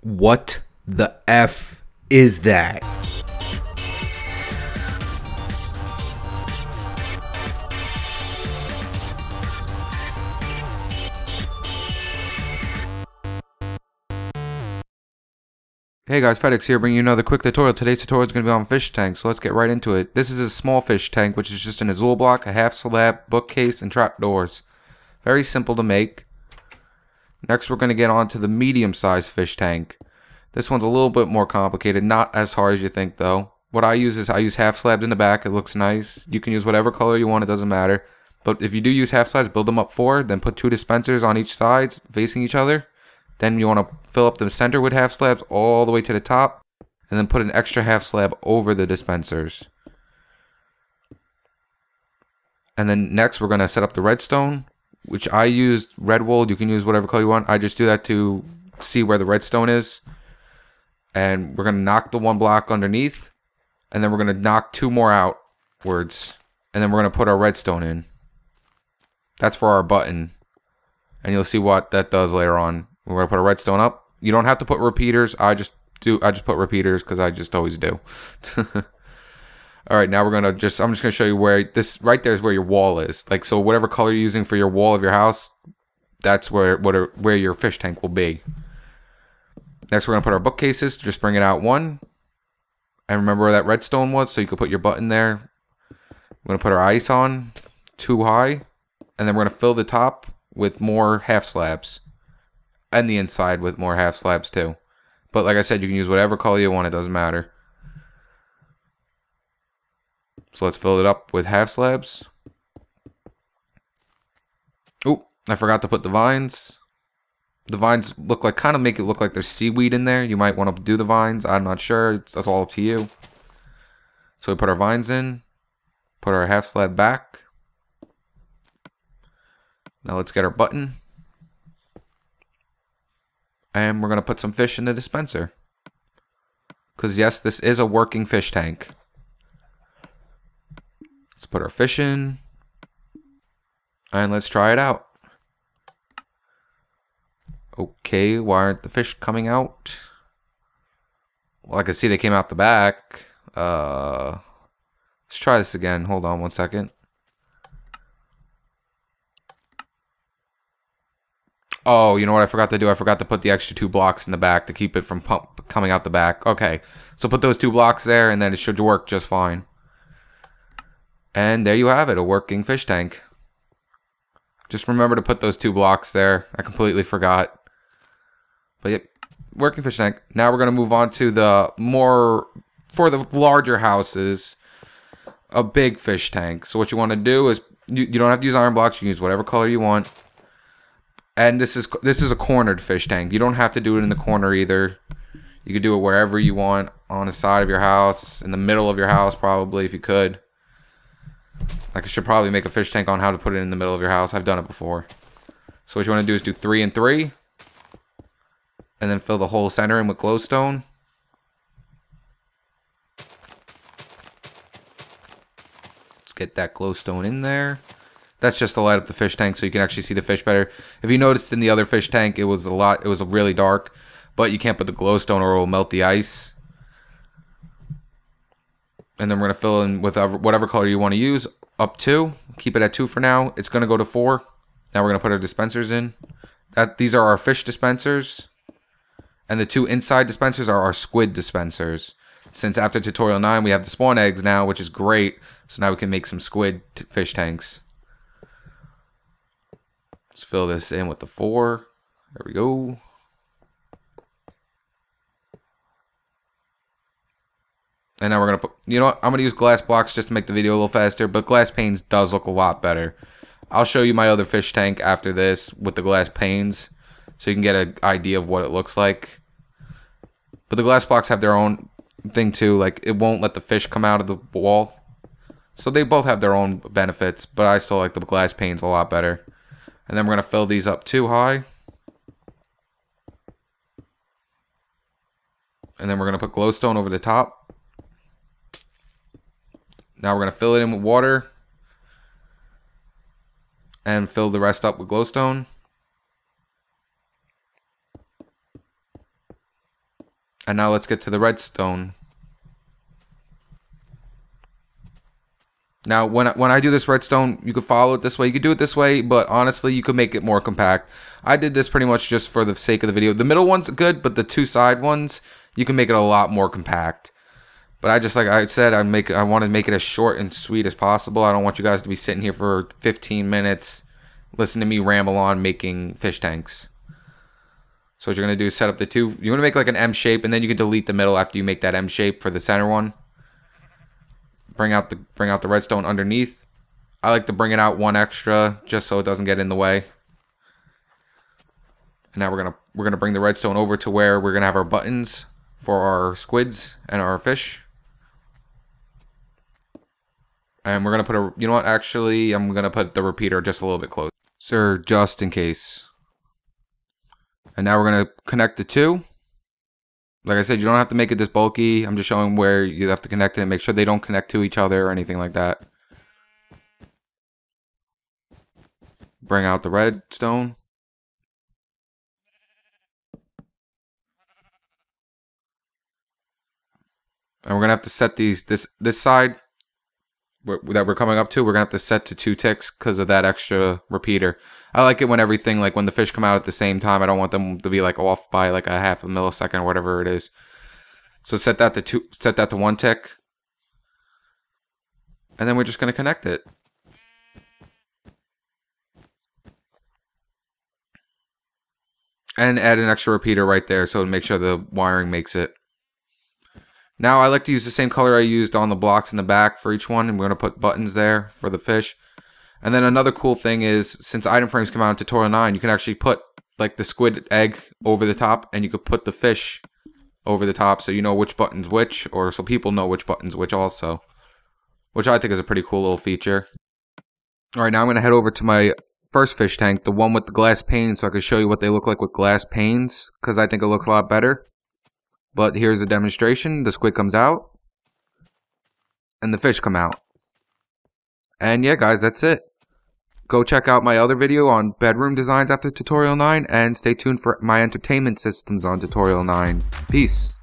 What the F is that? Hey guys, FedEx here bringing you another quick tutorial. Today's tutorial is going to be on fish tanks, so let's get right into it. This is a small fish tank, which is just an azul block, a half slab, bookcase, and trapdoors. Very simple to make. Next we're going to get on to the medium-sized fish tank. This one's a little bit more complicated, not as hard as you think though. What I use is half slabs in the back. It looks nice. You can use whatever color you want, it doesn't matter. But if you do use half slabs, build them up 4, then put 2 dispensers on each side facing each other. Then you want to fill up the center with half slabs all the way to the top, and then put an extra half slab over the dispensers. And then next we're going to set up the redstone, which I used red wool. You can use whatever color you want. I just do that to see where the redstone is. And we're going to knock the 1 block underneath, and then we're going to knock 2 more outwards, and then we're going to put our redstone in. That's for our button, and you'll see what that does later on. We're going to put a redstone up. You don't have to put repeaters. I just put repeaters because I just always do. All right, now I'm just going to show you where this right there is where your wall is. Like, so whatever color you're using for your wall of your house, that's where your fish tank will be. Next, we're going to put our bookcases. Just bring it out 1. And remember where that redstone was, so you can put your button there. We're going to put our ice on 2 high. And then we're going to fill the top with more half slabs. And the inside with more half slabs too. But like I said, you can use whatever color you want. It doesn't matter. So let's fill it up with half slabs. Oh, I forgot to put the vines. The vines kind of make it look like there's seaweed in there. You might want to do the vines. I'm not sure. That's all up to you. So we put our vines in. Put our half slab back. Now let's get our button. And we're going to put some fish in the dispenser. Because yes, this is a working fish tank. Let's put our fish in. And let's try it out. Okay, why aren't the fish coming out? Well, I can see they came out the back. Let's try this again. Hold on 1 second. Oh, you know what I forgot to do? I forgot to put the extra 2 blocks in the back to keep it from coming out the back. Okay, so put those 2 blocks there, and then it should work just fine. And there you have it, a working fish tank. Just remember to put those 2 blocks there. I completely forgot. But yep, working fish tank. Now we're going to move on to for the larger houses, a big fish tank. So what you want to do is, you don't have to use iron blocks. You can use whatever color you want. And this is a cornered fish tank. You don't have to do it in the corner either. You could do it wherever you want, on the side of your house, in the middle of your house probably if you could. Like, I should probably make a fish tank on how to put it in the middle of your house. I've done it before. So what you want to do is do 3 and 3. And then fill the whole center in with glowstone. Let's get that glowstone in there. That's just to light up the fish tank so you can actually see the fish better. If you noticed in the other fish tank, it was really dark, but you can't put the glowstone or it will melt the ice. And then we're going to fill in with whatever color you want to use, up 2. Keep it at 2 for now. It's going to go to 4. Now we're going to put our dispensers in. These are our fish dispensers. And the 2 inside dispensers are our squid dispensers. Since after tutorial 9, we have the spawn eggs now, which is great. So now we can make some squid fish tanks. Let's fill this in with the 4. There we go. And now we're going to put, you know what, I'm going to use glass blocks just to make the video a little faster, but glass panes does look a lot better. I'll show you my other fish tank after this with the glass panes, so you can get an idea of what it looks like. But the glass blocks have their own thing too, like it won't let the fish come out of the wall. So they both have their own benefits, but I still like the glass panes a lot better. And then we're going to fill these up 2 high. And then we're going to put glowstone over the top. Now we're going to fill it in with water. And fill the rest up with glowstone. And now let's get to the redstone. Now, when I do this redstone, you could follow it this way. You could do it this way, but honestly, you could make it more compact. I did this pretty much just for the sake of the video. The middle one's good, but the two side ones, you can make it a lot more compact. But I just, like I said, I want to make it as short and sweet as possible. I don't want you guys to be sitting here for 15 minutes, listening to me ramble on making fish tanks. So what you're going to do is set up the two. You want to make like an M shape, and then you can delete the middle after you make that M shape for the center one. Bring out the redstone underneath. I like to bring it out one extra just so it doesn't get in the way. And now we're gonna bring the redstone over to where we're gonna have our buttons for our squids and our fish. And we're gonna put a, you know what, actually I'm gonna put the repeater just a little bit closer just in case. And now we're gonna connect the two. Like I said, you don't have to make it this bulky. I'm just showing where you have to connect it and make sure they don't connect to each other or anything like that. Bring out the redstone. And we're going to have to set these, this side that we're coming up to, we're going to have to set to 2 ticks because of that extra repeater. I like it when everything, like when the fish come out at the same time, I don't want them to be like off by like a half a millisecond or whatever it is. So set that to 1 tick. And then we're just going to connect it. And add an extra repeater right there so to make sure the wiring makes it. Now I like to use the same color I used on the blocks in the back for each one, and we're going to put buttons there for the fish. And then another cool thing is, since item frames come out in tutorial 9, you can actually put like the squid egg over the top, and you could put the fish over the top so you know which button's which, or so people know which button's which also. Which I think is a pretty cool little feature. Alright, now I'm going to head over to my first fish tank, the one with the glass panes, so I can show you what they look like with glass panes, because I think it looks a lot better. But here's a demonstration. The squid comes out. And the fish come out. And yeah, guys, that's it. Go check out my other video on bedroom designs after tutorial 9. And stay tuned for my entertainment systems on tutorial 9. Peace.